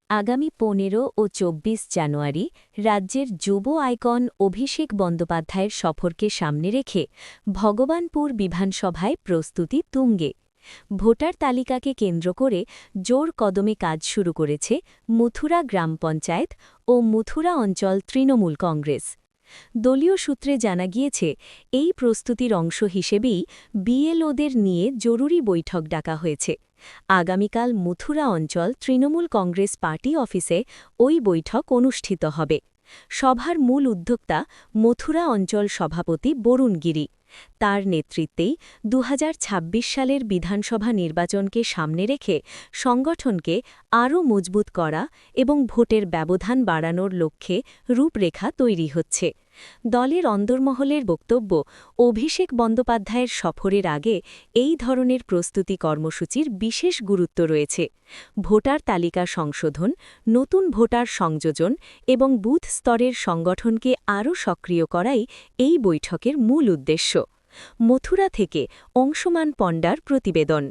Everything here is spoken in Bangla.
আগামী ১৫ ও ২৪ জানুয়ারি রাজ্যের যুব আইকন অভিষেক বন্দ্যোপাধ্যায়ের সফরকে সামনে রেখে ভগবানপুর বিধানসভায় প্রস্তুতি তুঙ্গে। ভোটার তালিকাকে কেন্দ্র করে জোর কদমে কাজ শুরু করেছে মথুরা গ্রাম পঞ্চায়েত ও মথুরা অঞ্চল তৃণমূল কংগ্রেস। দলীয় সূত্রে জানা গিয়েছে, এই প্রস্তুতির অংশ হিসেবেই বিএলওদের নিয়ে জরুরি বৈঠক ডাকা হয়েছে। আগামীকাল মথুরা অঞ্চল তৃণমূল কংগ্রেস পার্টি অফিসে ওই বৈঠক অনুষ্ঠিত হবে। সভার মূল উদ্যোক্তা মথুরা অঞ্চল সভাপতি বরুণ গিরি। তার নেতৃত্বেই ২০২৬ সালের বিধানসভা নির্বাচনকে সামনে রেখে সংগঠনকে আরও মজবুত করা এবং ভোটের ব্যবধান বাড়ানোর লক্ষ্যে রূপরেখা তৈরি হচ্ছে। দলের অন্দরমহলের বক্তব্য, অভিষেক বন্দ্যোপাধ্যায়ের সফরের আগে এই ধরনের প্রস্তুতি কর্মসূচির বিশেষ গুরুত্ব রয়েছে। ভোটার তালিকা সংশোধন, নতুন ভোটার সংযোজন এবং বুথ স্তরের সংগঠনকে আরও সক্রিয় করাই এই বৈঠকের মূল উদ্দেশ্য। মথুরা থেকে অংশুমান পণ্ডার প্রতিবেদন।